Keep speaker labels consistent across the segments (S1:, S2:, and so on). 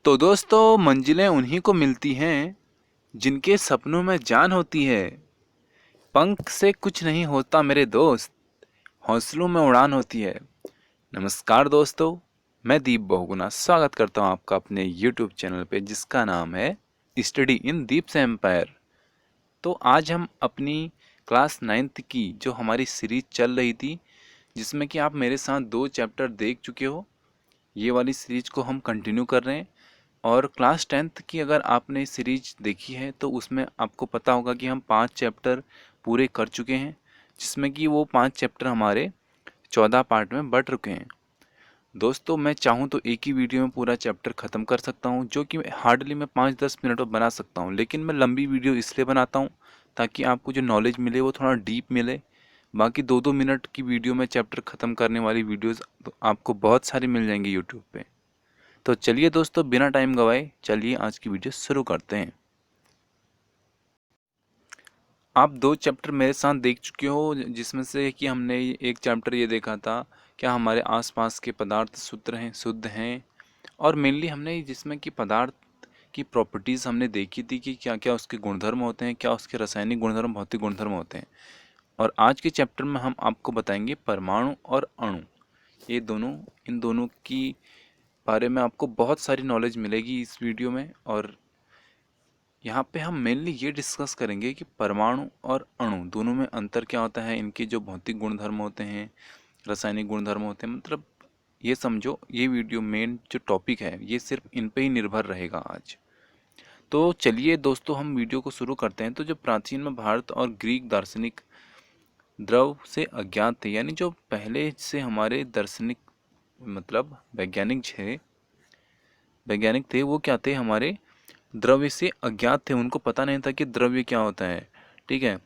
S1: तो दोस्तों, मंजिलें उन्हीं को मिलती हैं जिनके सपनों में जान होती है। पंख से कुछ नहीं होता मेरे दोस्त, हौसलों में उड़ान होती है। नमस्कार दोस्तों, मैं दीप बहुगुना स्वागत करता हूं आपका अपने YouTube चैनल पे, जिसका नाम है स्टडी इन दीप्स एम्पायर। तो आज हम अपनी क्लास 9th की जो हमारी सीरीज चल रही थी, जिसमें कि आप मेरे साथ 2 चैप्टर देख चुके हो, ये वाली सीरीज को हम कंटिन्यू कर रहे हैं। और क्लास 10th की अगर आपने सीरीज देखी है तो उसमें आपको पता होगा कि हम 5 चैप्टर पूरे कर चुके हैं, जिसमें कि वो 5 चैप्टर हमारे 14 पार्ट में बट चुके हैं। दोस्तों, मैं चाहूँ तो एक ही वीडियो में पूरा चैप्टर ख़त्म कर सकता हूँ, जो कि हार्डली मैं 5-10 मिनट में बना सकता हूँ, लेकिन मैं लंबी वीडियो इसलिए बनाता हूँ ताकि आपको जो नॉलेज मिले वो थोड़ा डीप मिले। बाकी 2-2 मिनट की वीडियो में चैप्टर ख़त्म करने वाली वीडियोज़ तो आपको बहुत सारी मिल जाएंगी यूट्यूब पे। तो चलिए दोस्तों, बिना टाइम गवाए चलिए आज की वीडियो शुरू करते हैं। आप 2 चैप्टर मेरे साथ देख चुके हो, जिसमें से कि हमने एक चैप्टर ये देखा था, क्या हमारे आसपास के पदार्थ शुद्ध हैं। और मेनली हमने जिसमें कि पदार्थ की प्रॉपर्टीज़ हमने देखी थी कि क्या क्या उसके गुणधर्म होते हैं, क्या उसके रासायनिक गुणधर्म, भौतिक गुणधर्म होते हैं। और आज के चैप्टर में हम आपको बताएंगे परमाणु और अणु। ये दोनों, इन दोनों की बारे में आपको बहुत सारी नॉलेज मिलेगी इस वीडियो में। और यहाँ पे हम मेनली ये डिस्कस करेंगे कि परमाणु और अणु दोनों में अंतर क्या होता है, इनके जो भौतिक गुणधर्म होते हैं, रासायनिक गुणधर्म होते हैं। मतलब ये समझो, ये वीडियो मेन जो टॉपिक है ये सिर्फ इन पे ही निर्भर रहेगा आज। तो चलिए दोस्तों, हम वीडियो को शुरू करते हैं। तो जो प्राचीन में भारत और ग्रीक दार्शनिक द्रव से अज्ञात थे, यानी जो पहले से हमारे दार्शनिक मतलब वैज्ञानिक थे, वो क्या थे, हमारे द्रव्य से अज्ञात थे। उनको पता नहीं था कि द्रव्य क्या होता है, ठीक है।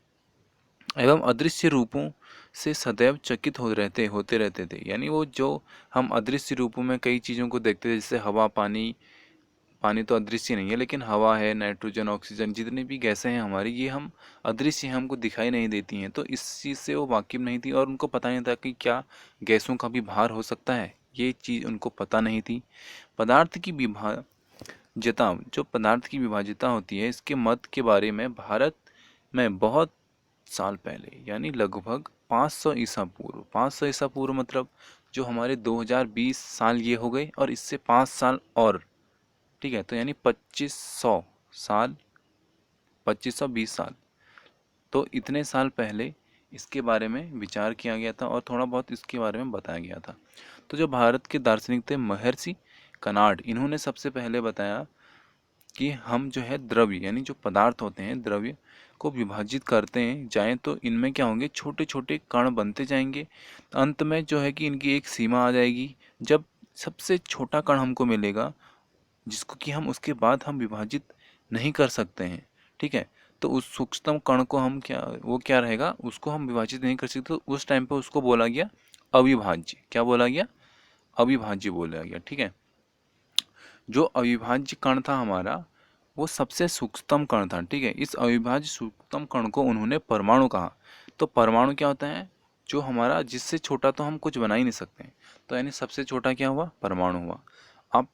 S1: एवं अदृश्य रूपों से सदैव चकित होते रहते थे। यानी वो जो हम अदृश्य रूपों में कई चीज़ों को देखते थे, जैसे हवा, पानी। पानी तो अदृश्य नहीं है, लेकिन हवा है, नाइट्रोजन, ऑक्सीजन, जितनी भी गैसें हैं हमारी, ये हम अदृश्य हैं, हमको दिखाई नहीं देती हैं। तो इस चीज़ से वो वाकिफ नहीं थी, और उनको पता नहीं था कि क्या गैसों का भी भार हो सकता है। ये चीज़ उनको पता नहीं थी। पदार्थ की जता जो पदार्थ की विभाज्यता होती है, इसके मत के बारे में भारत में बहुत साल पहले, यानी लगभग 500 ईसा पूर्व, 500 ईसा पूर्व मतलब जो हमारे 2020 साल ये हो गए, और इससे 5 साल और, ठीक है, तो यानी 2500 साल, 2520 साल। तो इतने साल पहले इसके बारे में विचार किया गया था और थोड़ा बहुत इसके बारे में बताया गया था। तो जो भारत के दार्शनिक थे, महर्षि कनाड, इन्होंने सबसे पहले बताया कि हम जो है द्रव्य, यानी जो पदार्थ होते हैं द्रव्य को विभाजित करते हैं जाएं तो इनमें क्या होंगे, छोटे छोटे कण बनते जाएंगे। अंत में जो है कि इनकी एक सीमा आ जाएगी, जब सबसे छोटा कण हमको मिलेगा, जिसको कि हम उसके बाद हम विभाजित नहीं कर सकते हैं, ठीक है। तो उस सूक्ष्मतम कण को हम क्या, वो क्या रहेगा, उसको हम विभाजित नहीं कर सकते, तो उस टाइम पे उसको बोला गया अविभाज्य। क्या बोला गया? अविभाज्य बोला गया, ठीक है। जो अविभाज्य कण था हमारा, वो सबसे सूक्ष्मतम कण था, ठीक है। इस अविभाज्य सूक्ष्मतम कण को उन्होंने परमाणु कहा। तो परमाणु क्या होता है? जो हमारा, जिससे छोटा तो हम कुछ बना ही नहीं सकते, तो यानी सबसे छोटा क्या हुआ? परमाणु हुआ। आप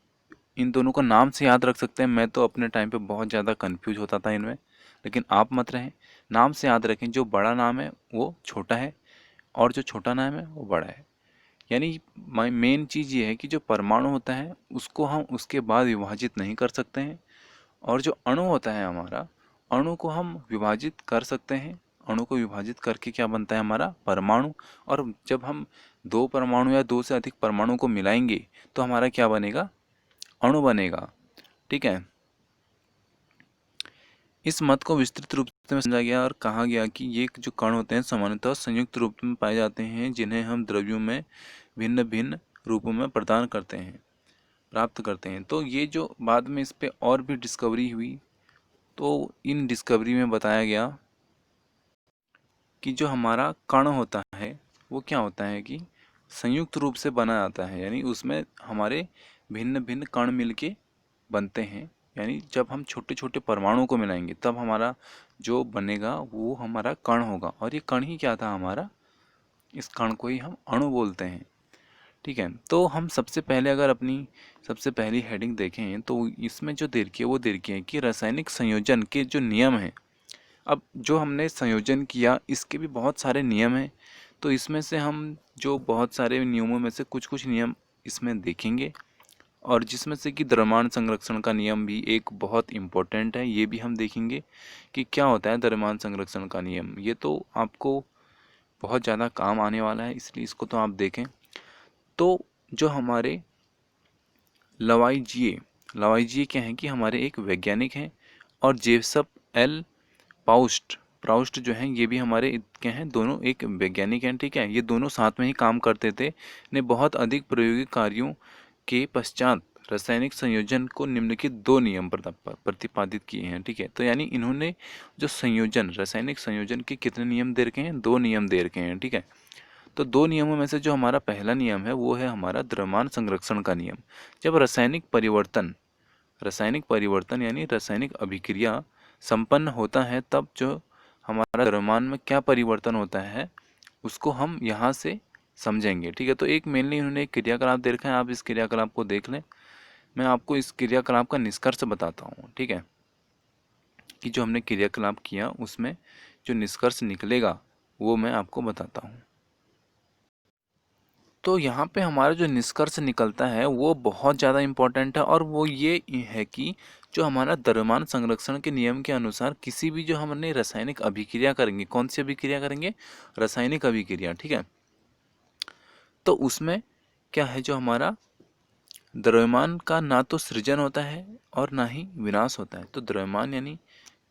S1: इन दोनों का नाम से याद रख सकते हैं। मैं तो अपने टाइम पे बहुत ज़्यादा कंफ्यूज होता था इनमें, लेकिन आप मत रहें, नाम से याद रखें। जो बड़ा नाम है वो छोटा है, और जो छोटा नाम है वो बड़ा है। यानी मेन चीज़ ये है कि जो परमाणु होता है उसको हम उसके बाद विभाजित नहीं कर सकते हैं, और जो अणु होता है हमारा, अणु को हम विभाजित कर सकते हैं। अणु को विभाजित करके क्या बनता है? हमारा परमाणु। और जब हम 2 परमाणु या 2 से अधिक परमाणु को मिलाएंगे तो हमारा क्या बनेगा? अणु बनेगा, ठीक है। इस मत को विस्तृत रूप से समझा गया और कहा गया कि ये जो कण होते हैं सामान्यतः संयुक्त रूप में पाए जाते हैं, जिन्हें हम द्रव्यों में भिन्न भिन्न रूपों में प्रदान करते हैं, प्राप्त करते हैं। तो ये जो बाद में इस पे और भी डिस्कवरी हुई, तो इन डिस्कवरी में बताया गया कि जो हमारा कण होता है वो क्या होता है कि संयुक्त रूप से बना जाता है, यानी उसमें हमारे भिन्न भिन्न कण मिलके बनते हैं। यानी जब हम छोटे छोटे परमाणुओं को मिलाएंगे तब हमारा जो बनेगा वो हमारा कण होगा, और ये कण ही क्या था? हमारा, इस कण को ही हम अणु बोलते हैं, ठीक है। तो हम सबसे पहले अगर अपनी सबसे पहली हेडिंग देखें तो इसमें जो दे रखी है वो दे रखी है कि रासायनिक संयोजन के जो नियम हैं। अब जो हमने संयोजन किया इसके भी बहुत सारे नियम हैं, तो इसमें से हम जो बहुत सारे नियमों में से कुछ कुछ नियम इसमें देखेंगे, और जिसमें से कि द्रव्यमान संरक्षण का नियम भी एक बहुत इम्पोर्टेंट है, ये भी हम देखेंगे कि क्या होता है द्रव्यमान संरक्षण का नियम। ये तो आपको बहुत ज़्यादा काम आने वाला है, इसलिए इसको तो आप देखें। तो जो हमारे लवाइजिए क्या हैं कि हमारे एक वैज्ञानिक हैं, और जेसप एल प्राउस्ट जो हैं ये भी हमारे क्या हैं, दोनों एक वैज्ञानिक हैं। ठीक है, ये दोनों साथ में ही काम करते थे। ने बहुत अधिक प्रायोगिक कार्यों के पश्चात रासायनिक संयोजन को निम्नलिखित दो नियम प्रतिपादित किए हैं। ठीक है, तो यानी इन्होंने जो संयोजन रासायनिक संयोजन के कितने नियम दे रखे हैं, दो नियम दे रखे हैं। ठीक है, तो दो नियमों में से जो हमारा पहला नियम है वो है हमारा द्रव्यमान संरक्षण का नियम। जब रासायनिक परिवर्तन यानी रासायनिक अभिक्रिया संपन्न होता है, तब जो हमारा द्रव्यमान में क्या परिवर्तन होता है उसको हम यहाँ से समझेंगे। ठीक है, तो एक मेनली इन्होंने एक क्रियाकलाप दे रखा है, आप इस क्रियाकलाप को देख लें। मैं आपको इस क्रियाकलाप का निष्कर्ष बताता हूँ। ठीक है, कि जो हमने क्रियाकलाप किया उसमें जो निष्कर्ष निकलेगा वो मैं आपको बताता हूँ। तो यहाँ पे हमारा जो निष्कर्ष निकलता है वो बहुत ज़्यादा इम्पोर्टेंट है, और वो ये है कि जो हमारा द्रव्यमान संरक्षण के नियम के अनुसार किसी भी जो हमने रासायनिक अभिक्रिया करेंगे, कौन सी अभिक्रिया करेंगे, रासायनिक अभिक्रिया। ठीक है, तो उसमें क्या है, जो हमारा द्रव्यमान का ना तो सृजन होता है और ना ही विनाश होता है। तो द्रव्यमान यानी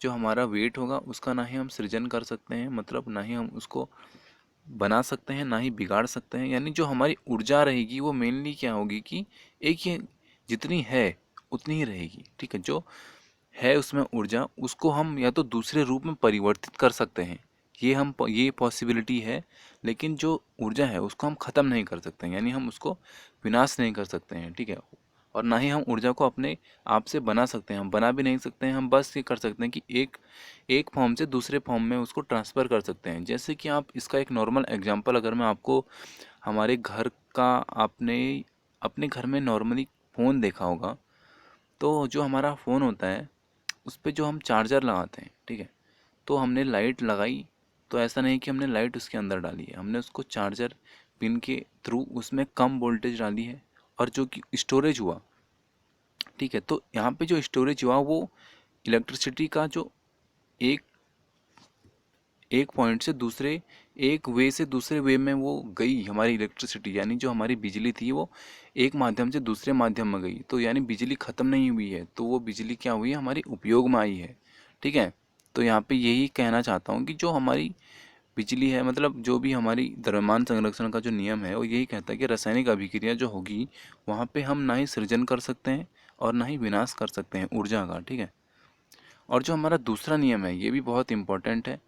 S1: जो हमारा वेट होगा उसका ना ही हम सृजन कर सकते हैं, मतलब ना ही हम उसको बना सकते हैं, ना ही बिगाड़ सकते हैं। यानी जो हमारी ऊर्जा रहेगी वो मेनली क्या होगी कि एक ही, जितनी है उतनी ही रहेगी। ठीक है, जो है उसमें ऊर्जा उसको हम या तो दूसरे रूप में परिवर्तित कर सकते हैं, ये पॉसिबिलिटी है। लेकिन जो ऊर्जा है उसको हम ख़त्म नहीं कर सकते हैं, यानी हम उसको विनाश नहीं कर सकते हैं। ठीक है, और ना ही हम ऊर्जा को अपने आप से बना सकते हैं, हम बना भी नहीं सकते हैं। हम बस ये कर सकते हैं कि एक एक फॉर्म से दूसरे फॉर्म में उसको ट्रांसफ़र कर सकते हैं। जैसे कि आप इसका एक नॉर्मल एग्जांपल अगर मैं आपको हमारे घर का, आपने अपने घर में नॉर्मली फ़ोन देखा होगा, तो जो हमारा फ़ोन होता है उस पे जो हम चार्जर लगाते हैं, ठीक है, तो हमने लाइट लगाई, तो ऐसा नहीं कि हमने लाइट उसके अंदर डाली है, हमने उसको चार्जर पिन के थ्रू उसमें कम वोल्टेज डाली है, और जो कि स्टोरेज हुआ। ठीक है, तो यहाँ पे जो स्टोरेज हुआ वो इलेक्ट्रिसिटी का जो एक एक पॉइंट से दूसरे, एक वे से दूसरे वे में वो गई हमारी इलेक्ट्रिसिटी, यानी जो हमारी बिजली थी वो एक माध्यम से दूसरे माध्यम में गई, तो यानी बिजली ख़त्म नहीं हुई है, तो वो बिजली क्या हुई है, हमारी उपयोग में आई है। ठीक है, तो यहाँ पे यही कहना चाहता हूँ कि जो हमारी बिजली है, मतलब जो भी हमारी द्रव्यमान संरक्षण का जो नियम है वो यही कहता है कि रासायनिक अभिक्रिया जो होगी वहाँ पे हम ना ही सृजन कर सकते हैं और ना ही विनाश कर सकते हैं ऊर्जा का। ठीक है, और जो हमारा दूसरा नियम है ये भी बहुत इम्पोर्टेंट है,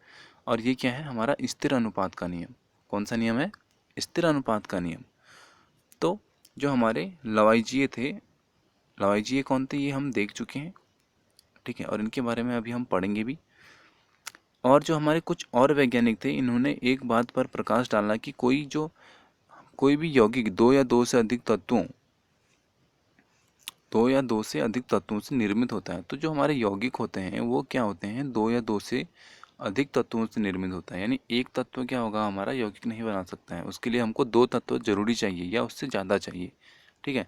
S1: और ये क्या है, हमारा स्थिर अनुपात का नियम। कौन सा नियम है, स्थिर अनुपात का नियम। तो जो हमारे लवाइजिए थे, लवाइजिए कौन थे ये हम देख चुके हैं। ठीक है, और इनके बारे में अभी हम पढ़ेंगे भी। और जो हमारे कुछ और वैज्ञानिक थे, इन्होंने एक बात पर प्रकाश डाला कि कोई भी यौगिक दो या दो से अधिक तत्वों से निर्मित होता है। तो जो हमारे यौगिक होते हैं वो क्या होते हैं, दो या दो से अधिक तत्वों से निर्मित होता है। यानी एक तत्व क्या होगा, हमारा यौगिक नहीं बना सकता है, उसके लिए हमको दो तत्व जरूरी चाहिए या उससे ज़्यादा चाहिए। ठीक है,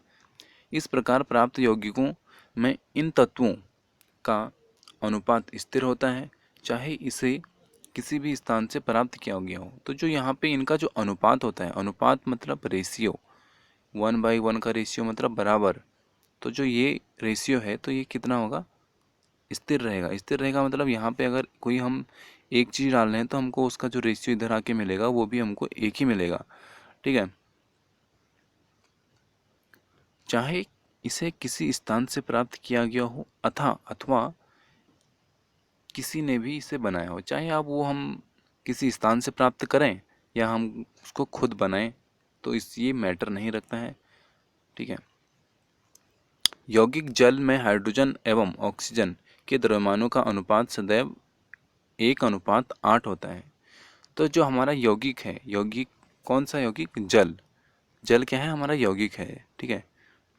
S1: इस प्रकार प्राप्त यौगिकों में इन तत्वों का अनुपात स्थिर होता है, चाहे इसे किसी भी स्थान से प्राप्त किया गया हो। तो जो यहाँ पे इनका जो अनुपात होता है, अनुपात मतलब रेशियो, 1/1 का रेशियो मतलब बराबर। तो जो ये रेशियो है तो ये कितना होगा, स्थिर रहेगा। स्थिर रहेगा मतलब यहाँ पे अगर कोई हम एक चीज़ डाल रहे हैं तो हमको उसका जो रेशियो इधर आके मिलेगा वो भी हमको एक ही मिलेगा। ठीक है, चाहे इसे किसी स्थान से प्राप्त किया गया हो अथवा किसी ने भी इसे बनाया हो, चाहे आप वो हम किसी स्थान से प्राप्त करें या हम उसको खुद बनाएं, तो इस ये मैटर नहीं रखता है। ठीक है, यौगिक जल में हाइड्रोजन एवं ऑक्सीजन के द्रव्यमानों का अनुपात सदैव 1:8 होता है। तो जो हमारा यौगिक है, यौगिक कौन सा यौगिक, जल, जल क्या है हमारा, यौगिक है, ठीक है।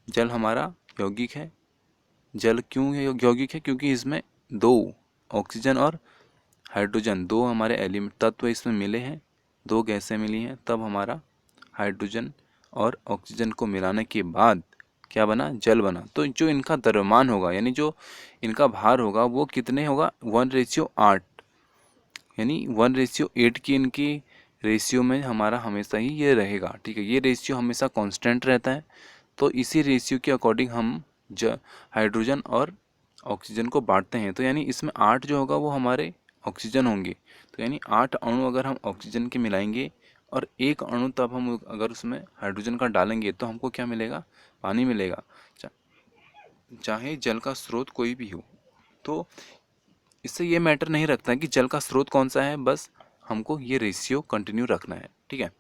S1: जल हमारा यौगिक है। जल क्यों यौगिक है, क्योंकि इसमें दो ऑक्सीजन और हाइड्रोजन, दो हमारे एलिमेंट तत्व इसमें मिले हैं, दो गैसें मिली हैं, तब हमारा हाइड्रोजन और ऑक्सीजन को मिलाने के बाद क्या बना, जल बना। तो जो इनका द्रव्यमान होगा यानी जो इनका भार होगा वो कितने होगा, 1:8, यानी 1:8 की इनकी रेशियो में हमारा हमेशा ही ये रहेगा, ठीक है। ये रेशियो हमेशा कांस्टेंट रहता है। तो इसी रेशियो के अकॉर्डिंग हम हाइड्रोजन और ऑक्सीजन को बांटते हैं। तो यानी इसमें 8 जो होगा वो हमारे ऑक्सीजन होंगे। तो यानी 8 अणु अगर हम ऑक्सीजन के मिलाएंगे और एक अणु तब हम अगर उसमें हाइड्रोजन का डालेंगे तो हमको क्या मिलेगा, पानी मिलेगा, चाहे जल का स्रोत कोई भी हो। तो इससे ये मैटर नहीं रखता है कि जल का स्रोत कौन सा है, बस हमको ये रेशियो कंटिन्यू रखना है, ठीक है।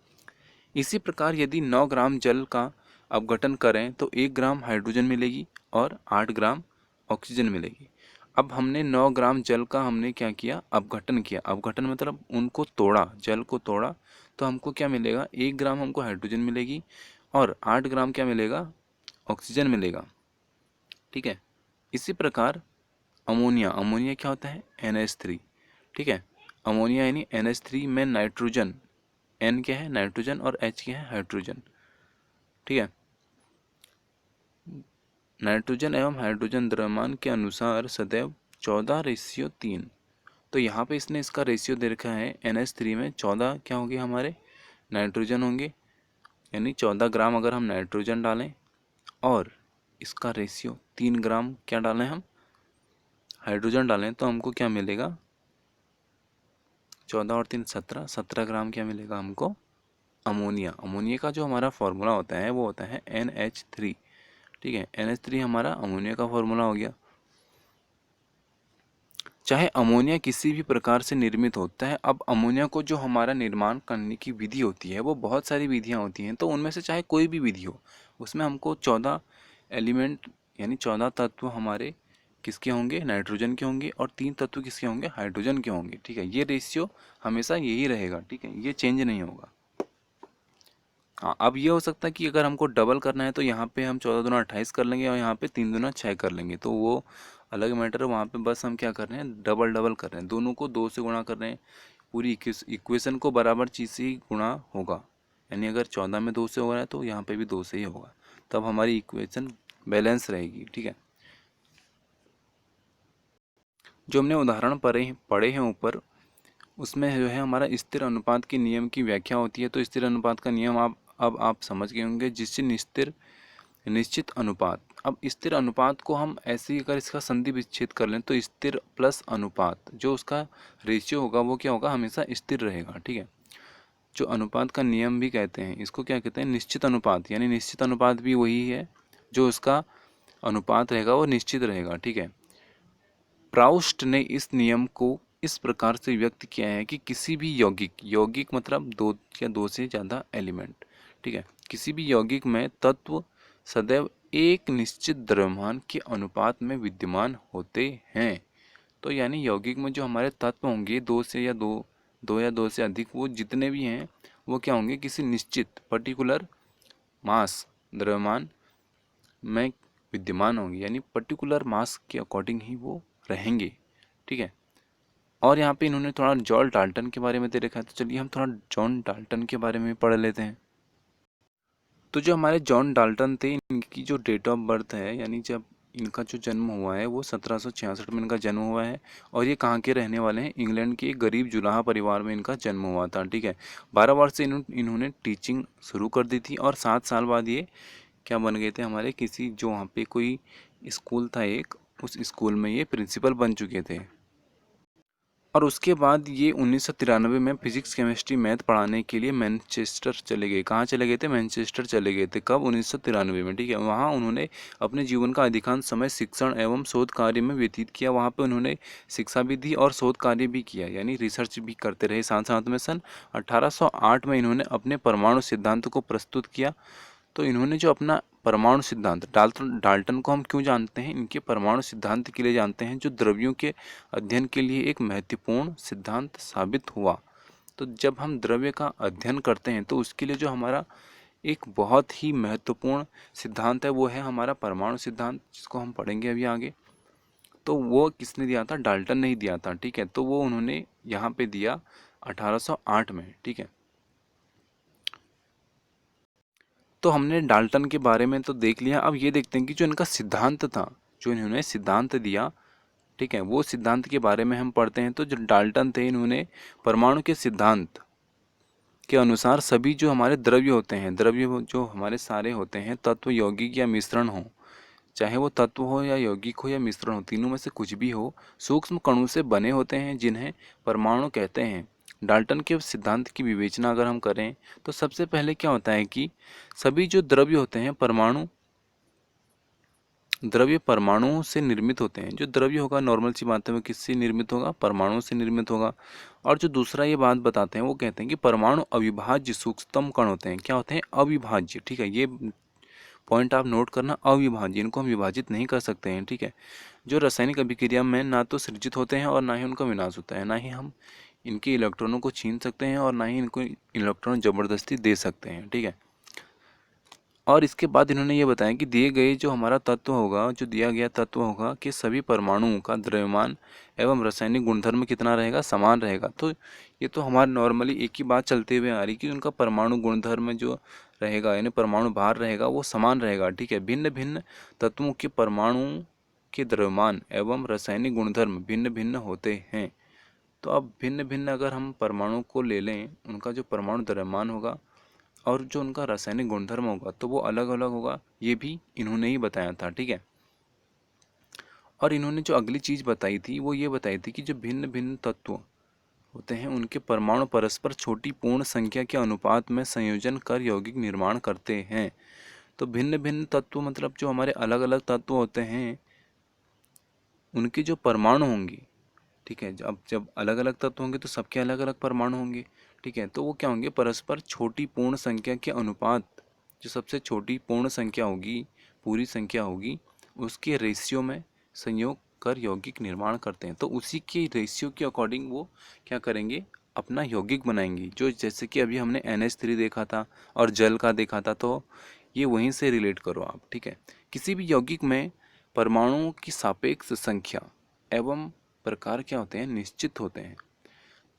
S1: इसी प्रकार यदि 9 ग्राम जल का अपघटन करें तो 1 ग्राम हाइड्रोजन मिलेगी और 8 ग्राम ऑक्सीजन मिलेगी। अब हमने 9 ग्राम जल का हमने क्या किया, अपघटन किया। अपघटन मतलब उनको तोड़ा, जल को तोड़ा, तो हमको क्या मिलेगा, 1 ग्राम हमको हाइड्रोजन मिलेगी और 8 ग्राम क्या मिलेगा, ऑक्सीजन मिलेगा, ठीक है। इसी प्रकार अमोनिया, अमोनिया क्या होता है, NH3, ठीक है। अमोनिया यानी NH3 में नाइट्रोजन, N क्या है नाइट्रोजन और H क्या है हाइड्रोजन, ठीक है। नाइट्रोजन एवं हाइड्रोजन द्रव्यमान के अनुसार सदैव 14:3। तो यहाँ पे इसने इसका रेशियो दे रखा है, NH3 में 14 क्या होंगे हमारे नाइट्रोजन होंगे, यानी 14 ग्राम अगर हम नाइट्रोजन डालें और इसका रेशियो 3 ग्राम क्या डालें हम हाइड्रोजन डालें तो हमको क्या मिलेगा, 14 और 3 17, 17 ग्राम क्या मिलेगा हमको अमोनिया। अमोनिया का जो हमारा फॉर्मूला होता है वो होता है NH3, ठीक है। NH3 हमारा अमोनिया का फॉर्मूला हो गया। चाहे अमोनिया किसी भी प्रकार से निर्मित होता है, अब अमोनिया को जो हमारा निर्माण करने की विधि होती है वो बहुत सारी विधियां होती हैं, तो उनमें से चाहे कोई भी विधि हो उसमें हमको 14 एलिमेंट यानी 14 तत्व हमारे किसके होंगे, नाइट्रोजन के होंगे और 3 तत्व किसके होंगे, हाइड्रोजन के होंगे, ठीक है। ये रेशियो हमेशा यही रहेगा, ठीक है, ये चेंज नहीं होगा। हाँ, अब ये हो सकता है कि अगर हमको डबल करना है तो यहाँ पे हम 14 दूना 28 कर लेंगे और यहाँ पे 3 दूना 6 कर लेंगे, तो वो अलग मैटर है। वहाँ पे बस हम क्या कर रहे हैं, डबल डबल कर रहे हैं, दोनों को 2 से गुणा कर रहे हैं, पूरी इक्वेशन को बराबर चीज़ से ही गुणा होगा। यानी अगर 14 में 2 से हो रहा है तो यहाँ पे भी 2 से ही होगा, तब हमारी इक्वेशन बैलेंस रहेगी, ठीक है। जो हमने उदाहरण पढ़े हैं ऊपर, उसमें जो है हमारा स्थिर अनुपात के नियम की व्याख्या होती है। तो स्थिर अनुपात का नियम आप समझ गए होंगे, जिससे निश्चित अनुपात। अब स्थिर अनुपात को हम ऐसे ही अगर इसका संधि विच्छेद कर लें तो स्थिर प्लस अनुपात जो उसका रेशियो होगा वो क्या होगा, हमेशा स्थिर रहेगा, ठीक है। जो अनुपात का नियम भी कहते हैं, इसको क्या कहते हैं, निश्चित अनुपात। यानी निश्चित अनुपात भी वही है, जो उसका अनुपात रहेगा वो निश्चित रहेगा, ठीक है। प्राउस्ट ने इस नियम को इस प्रकार से व्यक्त किया है कि किसी भी यौगिक, यौगिक मतलब दो या दो से ज़्यादा एलिमेंट, ठीक है, किसी भी यौगिक में तत्व सदैव एक निश्चित द्रव्यमान के अनुपात में विद्यमान होते हैं। तो यानी यौगिक में जो हमारे तत्व होंगे दो या दो से अधिक, वो जितने भी हैं वो क्या होंगे, किसी निश्चित पर्टिकुलर मास द्रव्यमान में विद्यमान होंगे, यानी पर्टिकुलर मास के अकॉर्डिंग ही वो रहेंगे, ठीक है। और यहाँ पे इन्होंने थोड़ा जॉन डाल्टन के बारे में दे रखा है, तो चलिए हम थोड़ा जॉन डाल्टन के बारे में पढ़ लेते हैं। तो जो हमारे जॉन डाल्टन थे, इनकी जो डेट ऑफ बर्थ है, यानी जब इनका जो जन्म हुआ है वो 1766 में इनका जन्म हुआ है। और ये कहाँ के रहने वाले हैं, इंग्लैंड के एक गरीब जुलाहा परिवार में इनका जन्म हुआ था, ठीक है। 12 वर्ष से इन्होंने टीचिंग शुरू कर दी थी और 7 साल बाद ये क्या बन गए थे हमारे किसी, जो वहाँ पे कोई स्कूल था एक, उस स्कूल में ये प्रिंसिपल बन चुके थे। और उसके बाद ये 1993 में फिजिक्स केमिस्ट्री मैथ पढ़ाने के लिए मैनचेस्टर चले गए। कहाँ चले गए थे, मैनचेस्टर चले गए थे, कब, 1993 में, ठीक है। वहाँ उन्होंने अपने जीवन का अधिकांश समय शिक्षण एवं शोध कार्य में व्यतीत किया। वहाँ पे उन्होंने शिक्षा भी दी और शोध कार्य भी किया, यानी रिसर्च भी करते रहे साथ साथ में। सन 1808 में इन्होंने अपने परमाणु सिद्धांत को प्रस्तुत किया। तो इन्होंने जो अपना परमाणु सिद्धांत, डाल्टन को हम क्यों जानते हैं, इनके परमाणु सिद्धांत के लिए जानते हैं, जो द्रव्यों के अध्ययन के लिए एक महत्वपूर्ण सिद्धांत साबित हुआ। तो जब हम द्रव्य का अध्ययन करते हैं तो उसके लिए जो हमारा एक बहुत ही महत्वपूर्ण सिद्धांत है, वो है हमारा परमाणु सिद्धांत, जिसको हम पढ़ेंगे अभी आगे। तो वो किसने दिया था? डाल्टन ने ही दिया था, ठीक है। तो वो उन्होंने यहाँ पे दिया 1808 में, ठीक है। तो हमने डाल्टन के बारे में तो देख लिया। अब ये देखते हैं कि जो इनका सिद्धांत था, जो इन्होंने सिद्धांत दिया, ठीक है, वो सिद्धांत के बारे में हम पढ़ते हैं। तो जो डाल्टन थे, इन्होंने परमाणु के सिद्धांत के अनुसार सभी जो हमारे द्रव्य होते हैं, द्रव्य जो हमारे सारे होते हैं, तत्व, यौगिक या मिश्रण हो, चाहे वो तत्व हो या यौगिक हो या मिश्रण हो, तीनों में से कुछ भी हो, सूक्ष्म कणों से बने होते हैं, जिन्हें परमाणु कहते हैं। डाल्टन के सिद्धांत की विवेचना अगर हम करें तो सबसे पहले क्या होता है कि सभी जो द्रव्य होते हैं, द्रव्य परमाणुओं से निर्मित होते हैं। जो द्रव्य होगा, नॉर्मल सी बात है, वो किससे निर्मित होगा? परमाणुओं से निर्मित होगा। और जो दूसरा ये बात बताते हैं, वो कहते हैं कि परमाणु अविभाज्य सूक्ष्मतम कण होते हैं। क्या होते हैं? अविभाज्य, ठीक है। ये पॉइंट आप नोट करना, अविभाज्य, इनको हम विभाजित नहीं कर सकते हैं, ठीक है। जो रासायनिक अभिक्रिया में ना तो सृजित होते हैं और ना ही उनका विनाश होता है, ना ही हम इनके इलेक्ट्रॉनों को छीन सकते हैं और ना ही इनको इलेक्ट्रॉन जबरदस्ती दे सकते हैं, ठीक है। और इसके बाद इन्होंने ये बताया कि दिए गए जो हमारा तत्व होगा, जो दिया गया तत्व होगा, कि सभी परमाणुओं का द्रव्यमान एवं रासायनिक गुणधर्म कितना रहेगा? समान रहेगा। तो ये तो हमारे नॉर्मली एक ही बात चलते हुए आ रही कि उनका परमाणु गुणधर्म जो रहेगा, यानी परमाणु भार रहेगा, वो समान रहेगा, ठीक है। भिन्न भिन्न तत्वों के परमाणु के द्रव्यमान एवं रासायनिक गुणधर्म भिन्न भिन्न होते हैं। तो अब भिन्न भिन्न अगर हम परमाणु को ले लें, उनका जो परमाणु द्रव्यमान होगा और जो उनका रासायनिक गुणधर्म होगा, तो वो अलग अलग होगा। ये भी इन्होंने ही बताया था, ठीक है। और इन्होंने जो अगली चीज़ बताई थी, वो ये बताई थी कि जो भिन्न भिन्न तत्व होते हैं, उनके परमाणु परस्पर छोटी पूर्ण संख्या के अनुपात में संयोजन कर यौगिक निर्माण करते हैं। तो भिन्न भिन्न तत्व मतलब जो हमारे अलग अलग तत्व होते हैं, उनके जो परमाणु होंगे, ठीक है, अब जब अलग अलग तत्व होंगे तो सबके अलग अलग परमाणु होंगे, ठीक है। तो वो क्या होंगे? परस्पर छोटी पूर्ण संख्या के अनुपात, जो सबसे छोटी पूर्ण संख्या होगी, पूरी संख्या होगी, उसके रेशियो में संयोग कर यौगिक निर्माण करते हैं। तो उसी के रेशियो के अकॉर्डिंग वो क्या करेंगे? अपना यौगिक बनाएंगे। जो जैसे कि अभी हमने NH3 देखा था और जल का देखा था, तो ये वहीं से रिलेट करो आप, ठीक है। किसी भी यौगिक में परमाणुओं की सापेक्ष संख्या एवं प्रकार क्या होते हैं? निश्चित होते हैं।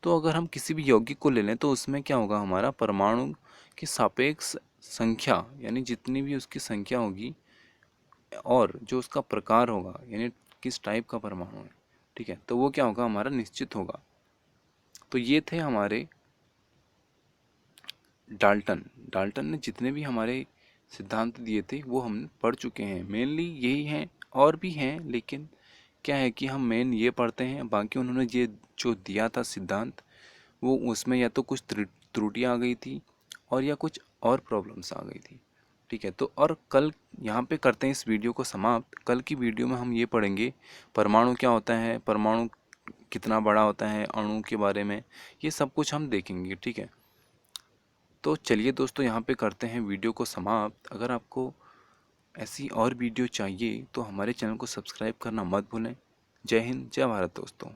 S1: तो अगर हम किसी भी यौगिक को ले लें तो उसमें क्या होगा? हमारा परमाणु की सापेक्ष संख्या, यानी जितनी भी उसकी संख्या होगी, और जो उसका प्रकार होगा, यानी किस टाइप का परमाणु है, ठीक है, तो वो क्या होगा? हमारा निश्चित होगा। तो ये थे हमारे डाल्टन। डाल्टन ने जितने भी हमारे सिद्धांत दिए थे वो हम पढ़ चुके हैं। मेनली यही हैं, और भी हैं, लेकिन क्या है कि हम मेन ये पढ़ते हैं। बाकी उन्होंने ये जो दिया था सिद्धांत, वो उसमें या तो कुछ त्रुटियाँ आ गई थी, और या कुछ और प्रॉब्लम्स आ गई थी, ठीक है। तो और कल यहाँ पे करते हैं इस वीडियो को समाप्त। कल की वीडियो में हम ये पढ़ेंगे परमाणु क्या होता है, परमाणु कितना बड़ा होता है, अणु के बारे में, ये सब कुछ हम देखेंगे, ठीक है। तो चलिए दोस्तों, यहाँ पे करते हैं वीडियो को समाप्त। अगर आपको ऐसी और वीडियो चाहिए तो हमारे चैनल को सब्सक्राइब करना मत भूलें। जय हिंद, जय भारत दोस्तों।